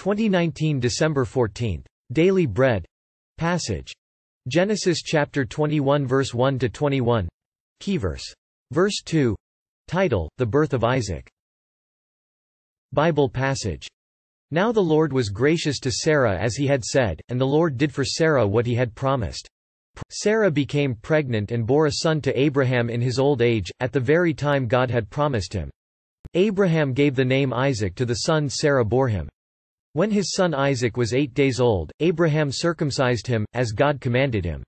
2019 December 14. Daily Bread. Passage. Genesis chapter 21 verse 1 to 21. Key verse. Verse 2. Title: The birth of Isaac. Bible passage. Now the Lord was gracious to Sarah as he had said, and the Lord did for Sarah what he had promised. Sarah became pregnant and bore a son to Abraham in his old age, at the very time God had promised him. Abraham gave the name Isaac to the son Sarah bore him. When his son Isaac was 8 days old, Abraham circumcised him, as God commanded him.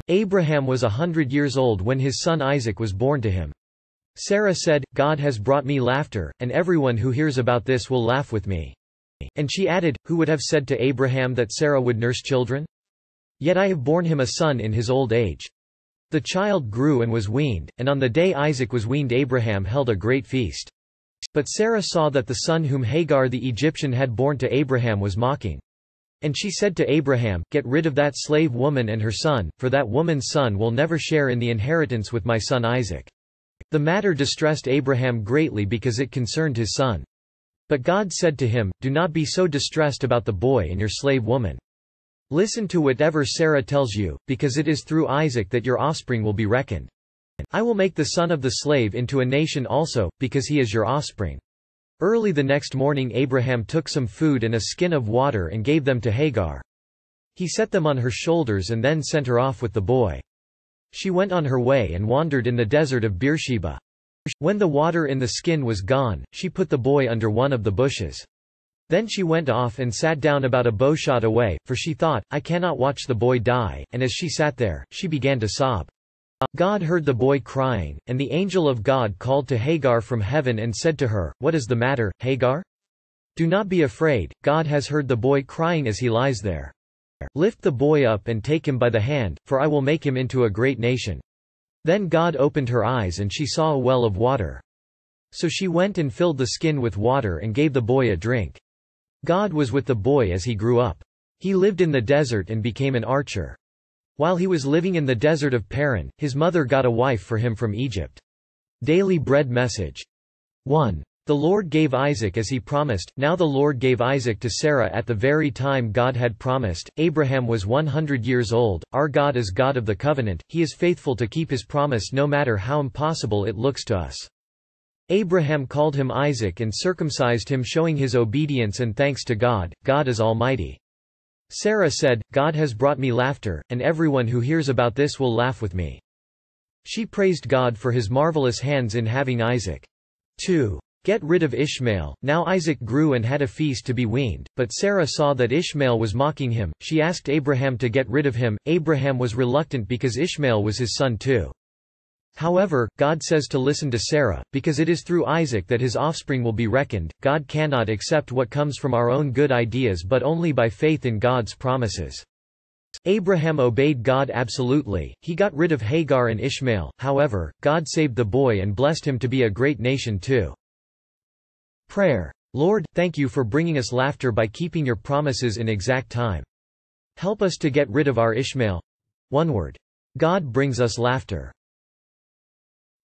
Abraham was 100 years old when his son Isaac was born to him. Sarah said, "God has brought me laughter, and everyone who hears about this will laugh with me." And she added, "Who would have said to Abraham that Sarah would nurse children? Yet I have borne him a son in his old age." The child grew and was weaned, and on the day Isaac was weaned Abraham held a great feast. But Sarah saw that the son whom Hagar the Egyptian had borne to Abraham was mocking. And she said to Abraham, "Get rid of that slave woman and her son, for that woman's son will never share in the inheritance with my son Isaac." The matter distressed Abraham greatly because it concerned his son. But God said to him, "Do not be so distressed about the boy and your slave woman. Listen to whatever Sarah tells you, because it is through Isaac that your offspring will be reckoned. I will make the son of the slave into a nation also, because he is your offspring." Early the next morning Abraham took some food and a skin of water and gave them to Hagar. He set them on her shoulders and then sent her off with the boy. She went on her way and wandered in the desert of Beersheba. When the water in the skin was gone, she put the boy under one of the bushes. Then she went off and sat down about a bowshot away, for she thought, "I cannot watch the boy die," and as she sat there, she began to sob. God heard the boy crying, and the angel of God called to Hagar from heaven and said to her, "What is the matter, Hagar? Do not be afraid, God has heard the boy crying as he lies there. Lift the boy up and take him by the hand, for I will make him into a great nation." Then God opened her eyes and she saw a well of water. So she went and filled the skin with water and gave the boy a drink. God was with the boy as he grew up. He lived in the desert and became an archer. While he was living in the desert of Paran, his mother got a wife for him from Egypt. Daily Bread Message. 1. The Lord gave Isaac as he promised. Now the Lord gave Isaac to Sarah at the very time God had promised. Abraham was 100 years old. Our God is God of the covenant. He is faithful to keep his promise no matter how impossible it looks to us. Abraham called him Isaac and circumcised him, showing his obedience and thanks to God. God is Almighty. Sarah said, "God has brought me laughter, and everyone who hears about this will laugh with me." She praised God for his marvelous hands in having Isaac. 2. Get rid of Ishmael. Now Isaac grew and had a feast to be weaned, but Sarah saw that Ishmael was mocking him. She asked Abraham to get rid of him. Abraham was reluctant because Ishmael was his son too. However, God says to listen to Sarah, because it is through Isaac that his offspring will be reckoned. God cannot accept what comes from our own good ideas but only by faith in God's promises. Abraham obeyed God absolutely. He got rid of Hagar and Ishmael. However, God saved the boy and blessed him to be a great nation too. Prayer. Lord, thank you for bringing us laughter by keeping your promises in exact time. Help us to get rid of our Ishmael. One word. God brings us laughter.